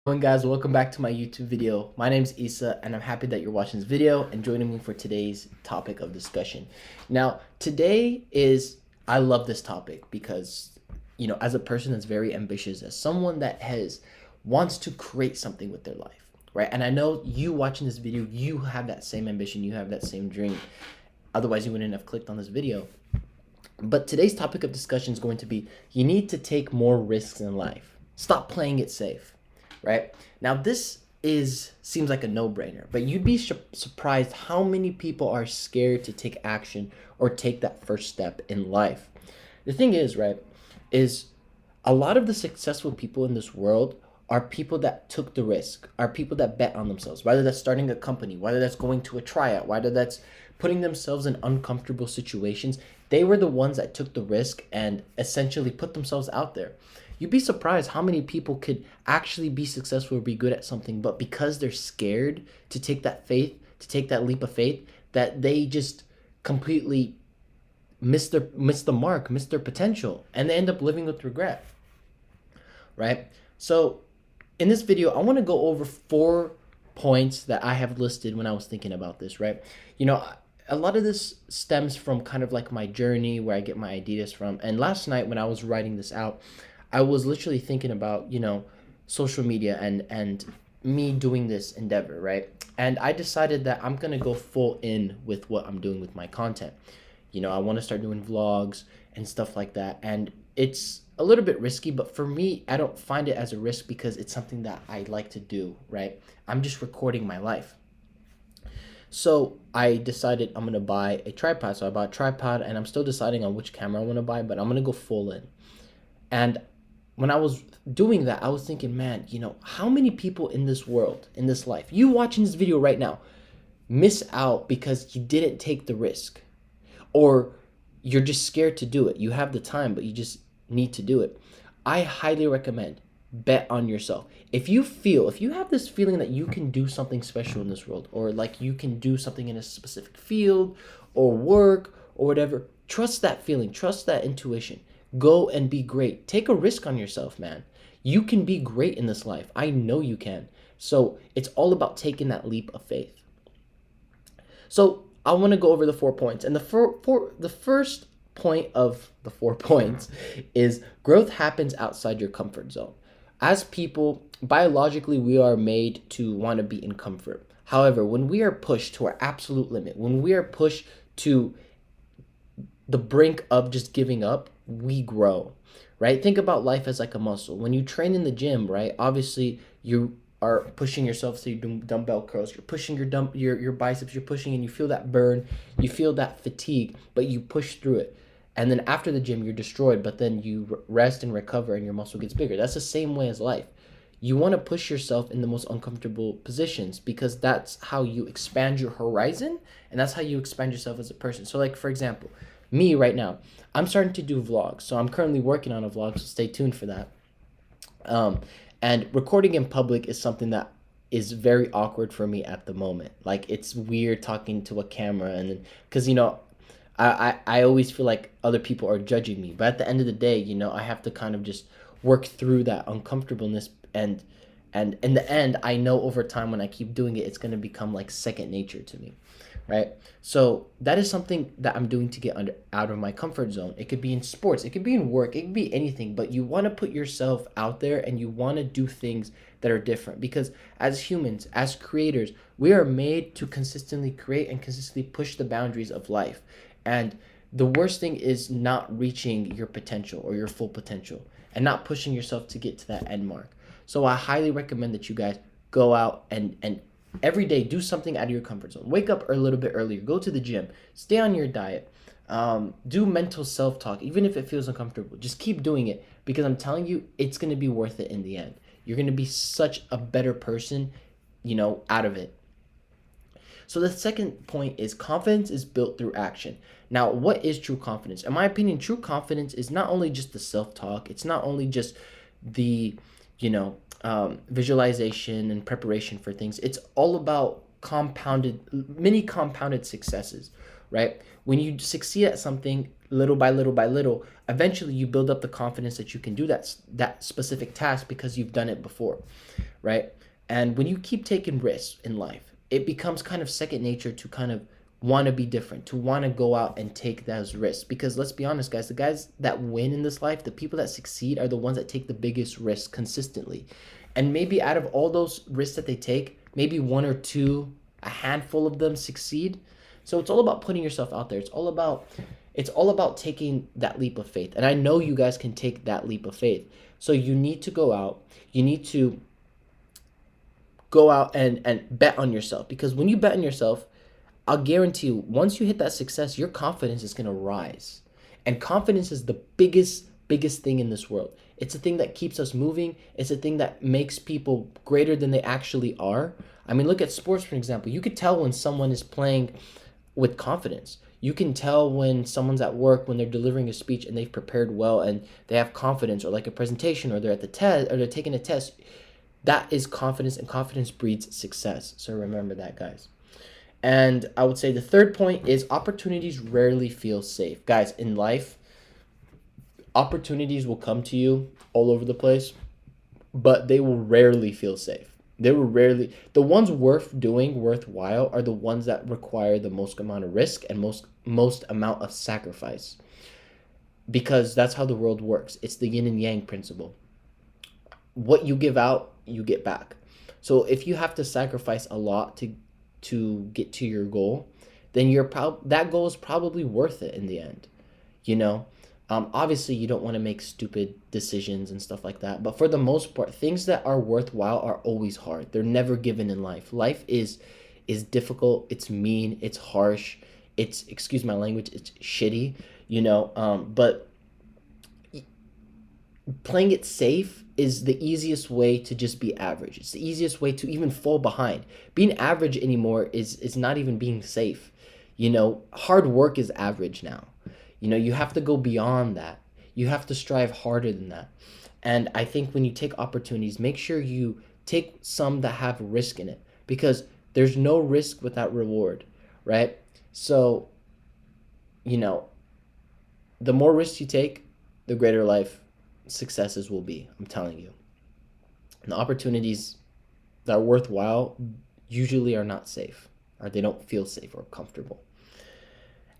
Guys, welcome back to my YouTube video. My name is Issa and I'm happy that you're watching this video and joining me for today's topic of discussion. Now, I love this topic because, as a person that's very ambitious, as someone that wants to create something with their life, right? And I know you watching this video, you have that same ambition, you have that same dream. Otherwise, you wouldn't have clicked on this video. But today's topic of discussion is going to be, you need to take more risks in life. Stop playing it safe. Right? Now, seems like a no-brainer, but you'd be surprised how many people are scared to take action or take that first step in life. The thing is, right, is a lot of the successful people in this world are people that took the risk, are people that bet on themselves, whether that's starting a company, whether that's going to a tryout, whether that's putting themselves in uncomfortable situations. They were the ones that took the risk and essentially put themselves out there. You'd be surprised how many people could actually be successful or be good at something, but because they're scared to take that leap of faith, that they just completely miss the mark, miss their potential, and they end up living with regret. Right? So in this video, I want to go over 4 points that I have listed when I was thinking about this, right? A lot of this stems from kind of like my journey, where I get my ideas from. And last night when I was writing this out, I was literally thinking about, social media and me doing this endeavor, right? And I decided that I'm going to go full in with what I'm doing with my content. I want to start doing vlogs and stuff like that. And it's a little bit risky, but for me, I don't find it as a risk because it's something that I like to do, right? I'm just recording my life. So I decided I'm going to buy a tripod. So I bought a tripod and I'm still deciding on which camera I want to buy, but I'm going to go full in. And when I was doing that, I was thinking, man, how many people in this world, in this life, you watching this video right now, miss out because you didn't take the risk, or you're just scared to do it. You have the time, but you just need to do it. I highly recommend bet on yourself. If you have this feeling that you can do something special in this world, or like you can do something in a specific field or work or whatever, trust that feeling, trust that intuition. Go and be great. Take a risk on yourself, man. You can be great in this life. I know you can. So it's all about taking that leap of faith. So I want to go over the 4 points. And the first point of the 4 points is growth happens outside your comfort zone. As people, biologically, we are made to want to be in comfort. However, when we are pushed to our absolute limit, when we are pushed to the brink of just giving up, we grow, right? Think about life as like a muscle. When you train in the gym, right, obviously you are pushing yourself, so you're doing dumbbell curls, you're pushing your biceps, you're pushing, and you feel that burn, you feel that fatigue, but you push through it. And then after the gym, you're destroyed, but then you rest and recover and your muscle gets bigger. That's the same way as life. You want to push yourself in the most uncomfortable positions because that's how you expand your horizon and that's how you expand yourself as a person. So like, for example, me right now, I'm starting to do vlogs. So I'm currently working on a vlog, so stay tuned for that. And recording in public is something that is very awkward for me at the moment. Like, it's weird talking to a camera, and then because I always feel like other people are judging me. But at the end of the day, I have to kind of just work through that uncomfortableness, and in the end, I know over time when I keep doing it, it's going to become like second nature to me, right? So that is something that I'm doing to get out of my comfort zone. It could be in sports, it could be in work, it could be anything, but you want to put yourself out there and you want to do things that are different, because as humans, as creators, we are made to consistently create and consistently push the boundaries of life. And the worst thing is not reaching your potential or your full potential and not pushing yourself to get to that end mark. So I highly recommend that you guys go out and every day do something out of your comfort zone. Wake up a little bit earlier, go to the gym, stay on your diet, do mental self-talk, even if it feels uncomfortable. Just keep doing it, because I'm telling you, it's going to be worth it in the end. You're going to be such a better person, out of it. So the second point is confidence is built through action. Now, what is true confidence? In my opinion, true confidence is not only just the self-talk. It's not only just the, visualization and preparation for things. It's all about many compounded successes, right? When you succeed at something, little by little by little, eventually you build up the confidence that you can do that specific task because you've done it before, right? And when you keep taking risks in life, it becomes kind of second nature to kind of want to be different, to want to go out and take those risks. Because let's be honest, guys, the guys that win in this life, the people that succeed are the ones that take the biggest risks consistently. And maybe out of all those risks that they take, maybe one or two, a handful of them succeed. So it's all about putting yourself out there. It's all about taking that leap of faith. And I know you guys can take that leap of faith. So you need to go out. You need to go out and bet on yourself. Because when you bet on yourself, I'll guarantee you, once you hit that success, your confidence is going to rise. And confidence is the biggest thing in this world. It's a thing that keeps us moving. It's a thing that makes people greater than they actually are. I mean, look at sports, for example. You could tell when someone is playing with confidence. You can tell when someone's at work, when they're delivering a speech and they've prepared well and they have confidence, or like a presentation, or they're at the test, or they're taking a test. That is confidence, and confidence breeds success. So remember that, guys. And I would say the third point is opportunities rarely feel safe. Guys, in life, opportunities will come to you all over the place, but they will rarely feel safe. The ones worth doing, worthwhile, are the ones that require the most amount of risk and most amount of sacrifice. Because that's how the world works. It's the yin and yang principle. What you give out, you get back. So if you have to sacrifice a lot to get to your goal, then that goal is probably worth it in the end. You know, obviously you don't want to make stupid decisions and stuff like that, but for the most part, things that are worthwhile are always hard. They're never given in life. Life is difficult. It's mean. It's harsh. It's, excuse my language, it's shitty. You know, but playing it safe is the easiest way to just be average. It's the easiest way to even fall behind. Being average anymore is not even being safe. You know, hard work is average now. You know, you have to go beyond that. You have to strive harder than that. And I think when you take opportunities, make sure you take some that have risk in it, because there's no risk without reward, right? So, you know, the more risks you take, the greater life successes will be. I'm telling you. And the opportunities that are worthwhile usually are not safe, or they don't feel safe or comfortable.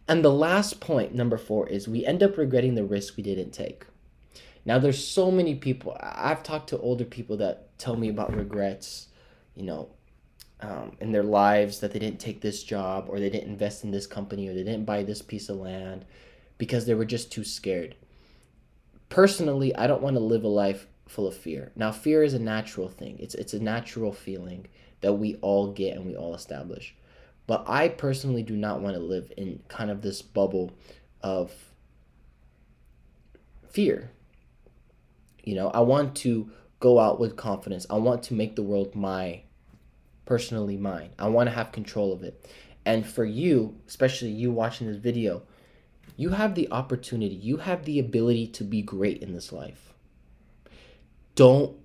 And the last point, number 4, is we end up regretting the risk we didn't take. Now, there's so many people. I've talked to older people that tell me about regrets, you know, in their lives, that they didn't take this job, or they didn't invest in this company, or they didn't buy this piece of land because they were just too scared. Personally, I don't want to live a life full of fear. Now, fear is a natural thing. It's a natural feeling that we all get and we all establish. But I personally do not want to live in kind of this bubble of fear. You know, I want to go out with confidence. I want to make the world personally mine. I want to have control of it. And for you, especially you watching this video, you have the opportunity, you have the ability to be great in this life. Don't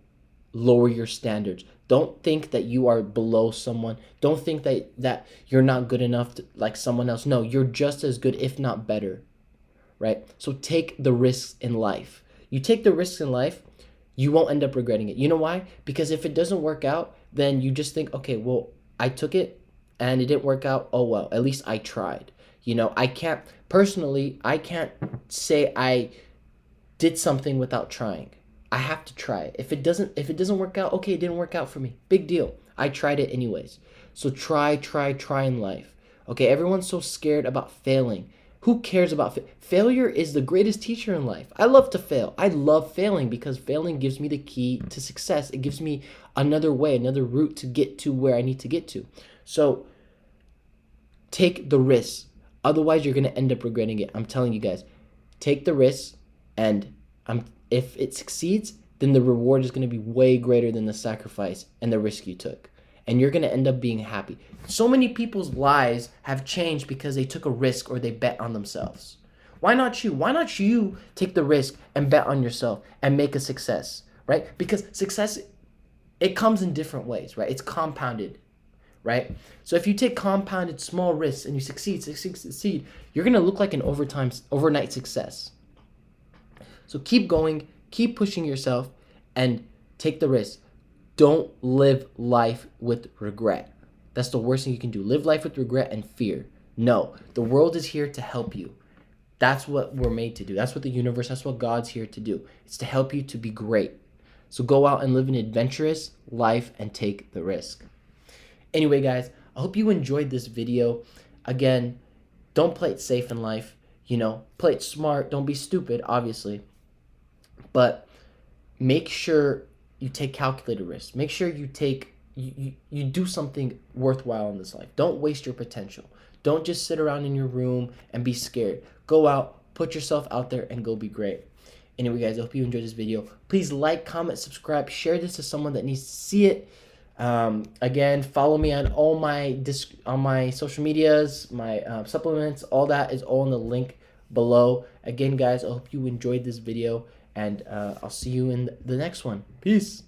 lower your standards. Don't think that you are below someone. Don't think that you're not good enough like someone else. No, you're just as good, if not better, right? So take the risks in life. You take the risks in life, you won't end up regretting it. You know why? Because if it doesn't work out, then you just think, okay, well, I took it and it didn't work out. Oh, well, at least I tried. You know, I can't say I did something without trying. I have to try it. If it doesn't work out, okay, it didn't work out for me. Big deal. I tried it anyways. So try in life. Okay, everyone's so scared about failing. Who cares about failure? Is the greatest teacher in life. I love to fail. I love failing because failing gives me the key to success. It gives me another way, another route to get to where I need to get to. So take the risks. Otherwise, you're going to end up regretting it. I'm telling you guys, take the risks, and if it succeeds, then the reward is going to be way greater than the sacrifice and the risk you took. And you're going to end up being happy. So many people's lives have changed because they took a risk or they bet on themselves. Why not you? Why not you take the risk and bet on yourself and make a success, right? Because success, it comes in different ways, right? It's compounded. right? So if you take compounded small risks and you succeed, you're gonna look like an overnight success. So keep going, keep pushing yourself, and take the risk. Don't live life with regret. That's the worst thing you can do. Live life with regret and fear. No, the world is here to help you. That's what we're made to do. That's what the universe, that's what God's here to do. It's to help you to be great. So go out and live an adventurous life and take the risk. Anyway, guys, I hope you enjoyed this video. Again, don't play it safe in life. Play it smart. Don't be stupid, obviously. But make sure you take calculated risks. Make sure you do something worthwhile in this life. Don't waste your potential. Don't just sit around in your room and be scared. Go out, put yourself out there, and go be great. Anyway, guys, I hope you enjoyed this video. Please like, comment, subscribe, share this to someone that needs to see it. Again, follow me on all my social medias, my supplements. All that is all in the link below. Again, guys, I hope you enjoyed this video, and I'll see you in the next one. Peace.